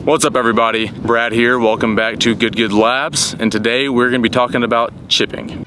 What's up everybody? Brad here, welcome back to Good Good Labs, and today we're going to be talking about chipping.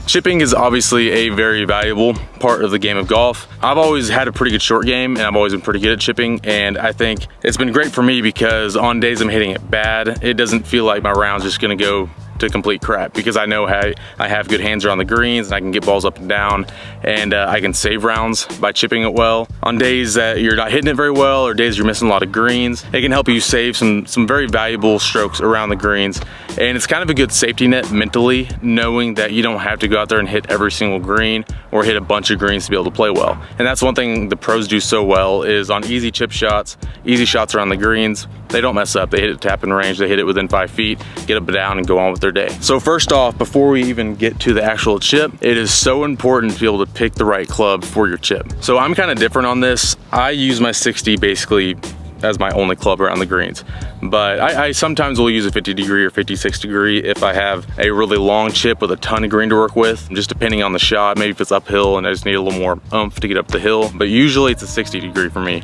Chipping is obviously a very valuable part of the game of golf. I've always had a pretty good short game and I've always been pretty good at chipping, and I think it's been great for me because on days I'm hitting it bad, it doesn't feel like my round's just gonna go to complete crap because I know I have good hands around the greens and I can get balls up and down, and I can save rounds by chipping it well. On days that you're not hitting it very well or days you're missing a lot of greens, it can help you save some very valuable strokes around the greens, and it's kind of a good safety net mentally, knowing that you don't have to go out there and hit every single green or hit a bunch of greens to be able to play well. And that's one thing the pros do so well is on easy chip shots, easy shots around the greens, they don't mess up. They hit it tap in range, they hit it within 5 feet, get up and down and go on with their day. So first off, before we even get to the actual chip, it is so important to be able to pick the right club for your chip. So I'm kind of different on this. I use my 60 basically as my only club around the greens, but I sometimes will use a 50 degree or 56 degree if I have a really long chip with a ton of green to work with, just depending on the shot. Maybe if it's uphill and I just need a little more oomph to get up the hill, but usually it's a 60 degree for me.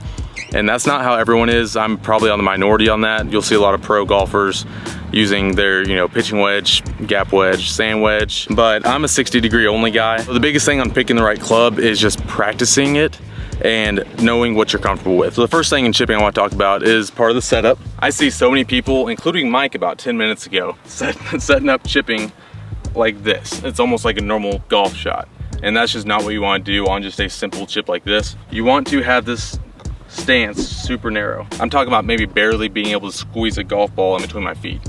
And that's not how everyone is. I'm probably on the minority on that. You'll see a lot of pro golfers using their, pitching wedge, gap wedge, sand wedge, but I'm a 60 degree only guy. So the biggest thing on picking the right club is just practicing it and knowing what you're comfortable with. So the first thing in chipping I want to talk about is part of the setup. I see so many people, including Mike about 10 minutes ago, setting up chipping like this. It's almost like a normal golf shot. And that's just not what you want to do on just a simple chip like this. You want to have this stance super narrow. I'm talking about maybe barely being able to squeeze a golf ball in between my feet.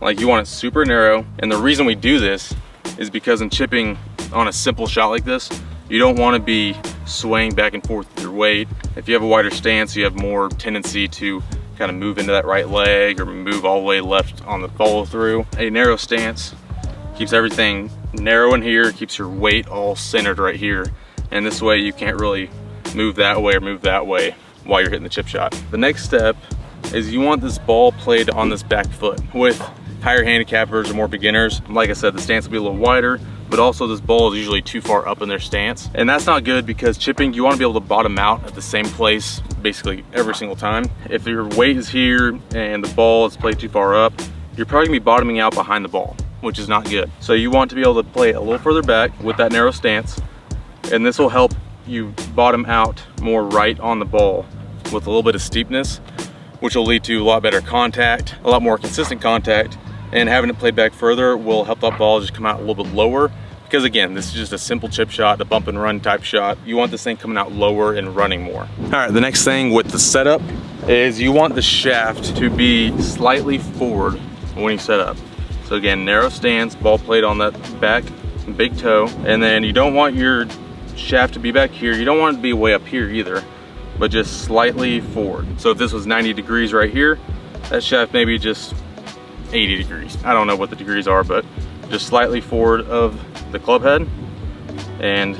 Like, you want it super narrow, and the reason we do this is because in chipping on a simple shot like this, you don't want to be swaying back and forth with your weight. If you have a wider stance, you have more tendency to kind of move into that right leg or move all the way left on the follow through. A narrow stance keeps everything narrow in here, keeps your weight all centered right here, and this way you can't really move that way or move that way while you're hitting the chip shot. The next step is you want this ball played on this back foot. With higher handicappers or more beginners, like I said, the stance will be a little wider, but also this ball is usually too far up in their stance. And that's not good because chipping, you want to be able to bottom out at the same place basically every single time. If your weight is here and the ball is played too far up, you're probably gonna be bottoming out behind the ball, which is not good. So you want to be able to play a little further back with that narrow stance, and this will help you bottom out more right on the ball with a little bit of steepness, which will lead to a lot better contact, a lot more consistent contact, and having it played back further will help that ball just come out a little bit lower, because again, this is just a simple chip shot, a bump and run type shot. You want this thing coming out lower and running more. All right, the next thing with the setup is you want the shaft to be slightly forward when you set up. So again, narrow stance, ball played on that back big toe, and then you don't want your shaft to be back here. You don't want it to be way up here either, but just slightly forward. So if this was 90 degrees right here, that shaft maybe just 80 degrees. I don't know what the degrees are, but just slightly forward of the club head. And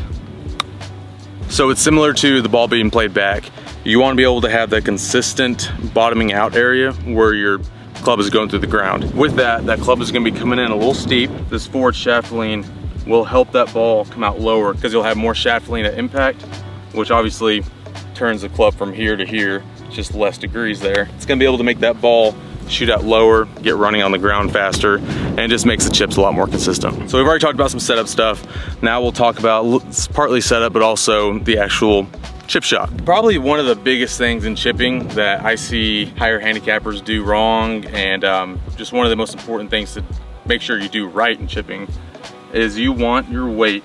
so it's similar to the ball being played back. You want to be able to have that consistent bottoming out area where your club is going through the ground. With that club is going to be coming in a little steep. This forward shaft lean will help that ball come out lower because you'll have more shaft lean at impact, which obviously turns the club from here to here, just less degrees there. It's gonna be able to make that ball shoot out lower, get running on the ground faster, and just makes the chips a lot more consistent. So we've already talked about some setup stuff. Now we'll talk about partly setup, but also the actual chip shot. Probably one of the biggest things in chipping that I see higher handicappers do wrong, and just one of the most important things to make sure you do right in chipping is you want your weight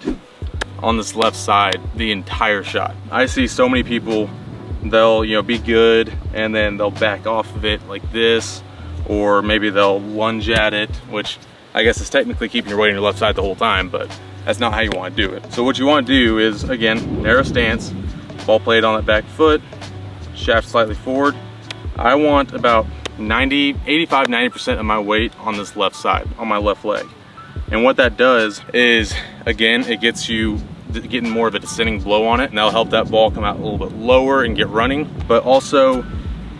on this left side the entire shot. I see so many people, they'll be good and then they'll back off of it like this, or maybe they'll lunge at it, which I guess is technically keeping your weight on your left side the whole time, but that's not how you want to do it. So what you want to do is, again, narrow stance, ball played on that back foot, shaft slightly forward. I want about 85-90% of my weight on this left side, on my left leg. And what that does is, again, it gets you getting more of a descending blow on it, and that'll help that ball come out a little bit lower and get running. But also,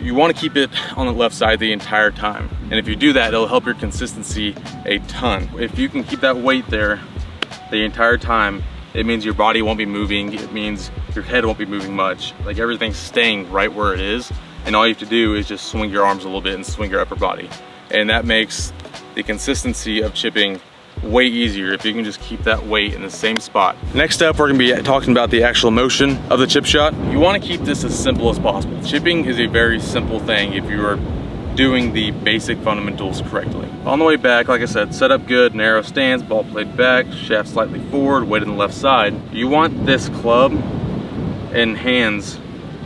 you want to keep it on the left side the entire time. And if you do that, it'll help your consistency a ton. If you can keep that weight there the entire time, it means your body won't be moving. It means your head won't be moving much. Like everything's staying right where it is. And all you have to do is just swing your arms a little bit and swing your upper body. And that makes the consistency of chipping way easier if you can just keep that weight in the same spot. Next up, we're gonna be talking about the actual motion of the chip shot. You wanna keep this as simple as possible. Chipping is a very simple thing if you are doing the basic fundamentals correctly. On the way back, like I said, set up good, narrow stance, ball played back, shaft slightly forward, weight on the left side. You want this club and hands,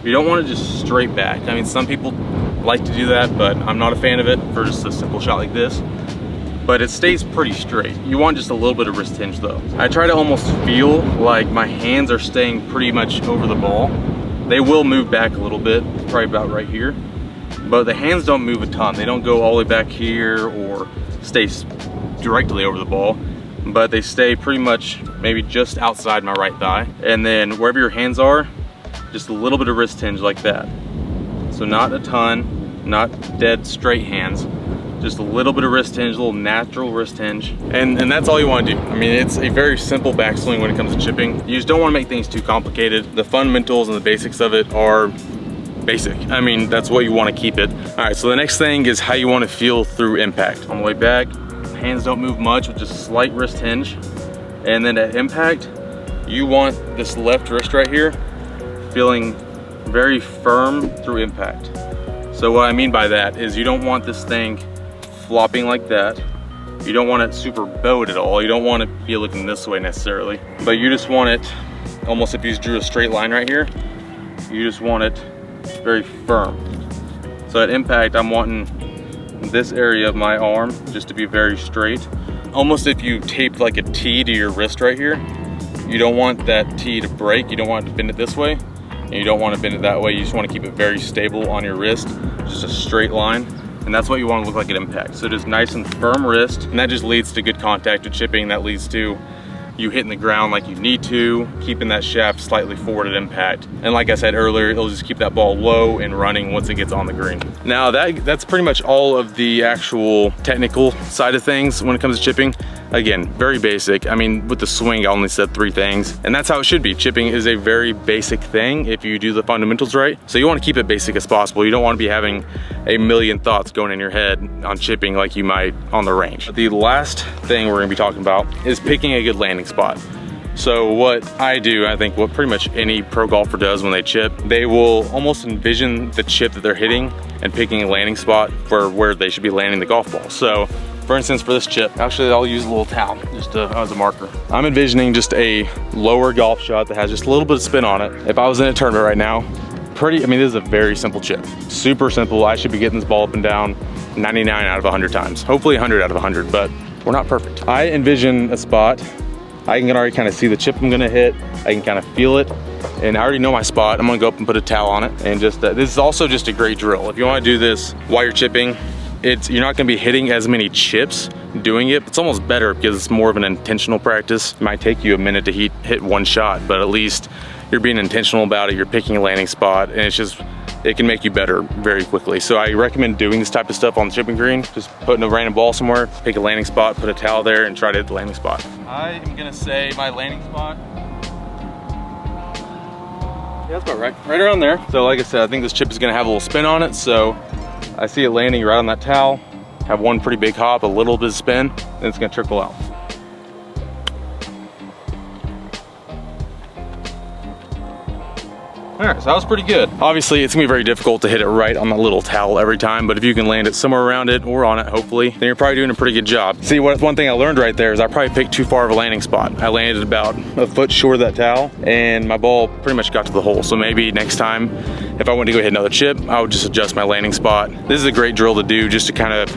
you don't want to just straight back. I mean, some people like to do that, but I'm not a fan of it for just a simple shot like this. But it stays pretty straight. You want just a little bit of wrist hinge though. I try to almost feel like my hands are staying pretty much over the ball. They will move back a little bit, probably about right here. But the hands don't move a ton. They don't go all the way back here or stay directly over the ball, but they stay pretty much maybe just outside my right thigh. And then wherever your hands are, just a little bit of wrist hinge like that. So not a ton, not dead straight hands, just a little bit of wrist hinge, a little natural wrist hinge. And that's all you want to do. I mean, it's a very simple backswing when it comes to chipping. You just don't want to make things too complicated. The fundamentals and the basics of it are basic. I mean, that's what you want to keep it. All right, so the next thing is how you want to feel through impact. On the way back, hands don't move much with just slight wrist hinge. And then at impact, you want this left wrist right here feeling very firm through impact. So what I mean by that is you don't want this thing flopping like that. You don't want it super bowed at all. You don't want it to be looking this way necessarily, but you just want it almost, if you just drew a straight line right here, you just want it very firm. So at impact, I'm wanting this area of my arm just to be very straight. Almost if you taped like a T to your wrist right here, you don't want that T to break. You don't want it to bend it this way, and you don't want to bend it that way. You just want to keep it very stable on your wrist, just a straight line. And that's what you want to look like at impact. So just nice and firm wrist, and that just leads to good contact with chipping. That leads to you hitting the ground like you need to, keeping that shaft slightly forward at impact. And like I said earlier, it'll just keep that ball low and running once it gets on the green. Now that's pretty much all of the actual technical side of things when it comes to chipping. Again, very basic. I mean, with the swing, I only said 3 things, and that's how it should be. Chipping is a very basic thing if you do the fundamentals right. So you want to keep it basic as possible. You don't want to be having a million thoughts going in your head on chipping like you might on the range. The last thing we're gonna be talking about is picking a good landing spot. So what I do, I think what pretty much any pro golfer does when they chip, they will almost envision the chip that they're hitting and picking a landing spot for where they should be landing the golf ball. So for instance, for this chip, actually I'll use a little towel just as a marker. I'm envisioning just a lower golf shot that has just a little bit of spin on it. If I was in a tournament right now, I mean, this is a very simple chip. Super simple. I should be getting this ball up and down 99 out of 100 times. Hopefully 100 out of 100, but we're not perfect. I envision a spot. I can already kind of see the chip I'm gonna hit. I can kind of feel it. And I already know my spot. I'm gonna go up and put a towel on it. And just, this is also just a great drill. If you wanna do this while you're chipping, you're not gonna be hitting as many chips doing it. It's almost better because it's more of an intentional practice. It might take you a minute to hit one shot, but at least you're being intentional about it. You're picking a landing spot, and it can make you better very quickly. So I recommend doing this type of stuff on the chipping green. Just putting a random ball somewhere, pick a landing spot, put a towel there, and try to hit the landing spot. I am gonna say my landing spot, yeah, that's about right. Right around there. So like I said, I think this chip is gonna have a little spin on it, so I see it landing right on that towel, have one pretty big hop, a little bit of spin, and it's gonna trickle out. All right, so that was pretty good. Obviously, it's gonna be very difficult to hit it right on the little towel every time, but if you can land it somewhere around it or on it, hopefully, then you're probably doing a pretty good job. See, one thing I learned right there is I probably picked too far of a landing spot. I landed about a foot short of that towel, and my ball pretty much got to the hole. So maybe next time, if I wanted to go hit another chip, I would just adjust my landing spot. This is a great drill to do just to kind of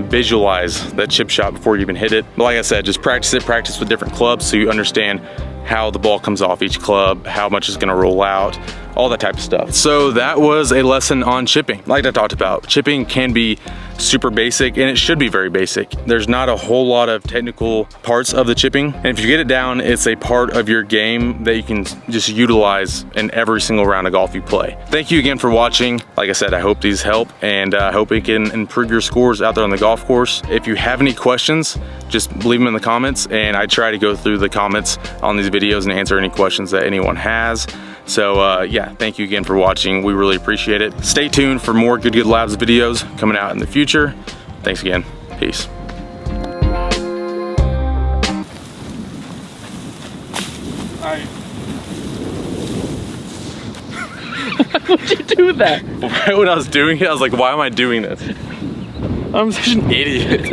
visualize that chip shot before you even hit it. But like I said, just practice with different clubs so you understand how the ball comes off each club, how much is gonna roll out, all that type of stuff. So that was a lesson on chipping. Like I talked about, chipping can be super basic, and it should be very basic. There's not a whole lot of technical parts of the chipping, and if you get it down, it's a part of your game that you can just utilize in every single round of golf you play. Thank you again for watching. Like I said, I hope these help, and I hope it can improve your scores out there on the golf course. If you have any questions, just leave them in the comments, and I try to go through the comments on these videos and answer any questions that anyone has. So yeah, thank you again for watching. We really appreciate it. Stay tuned for more Good Labs videos coming out in the future. Thanks again. Peace. Alright. Why would you do that? Right when I was doing it, I was like, why am I doing this? I'm such an idiot.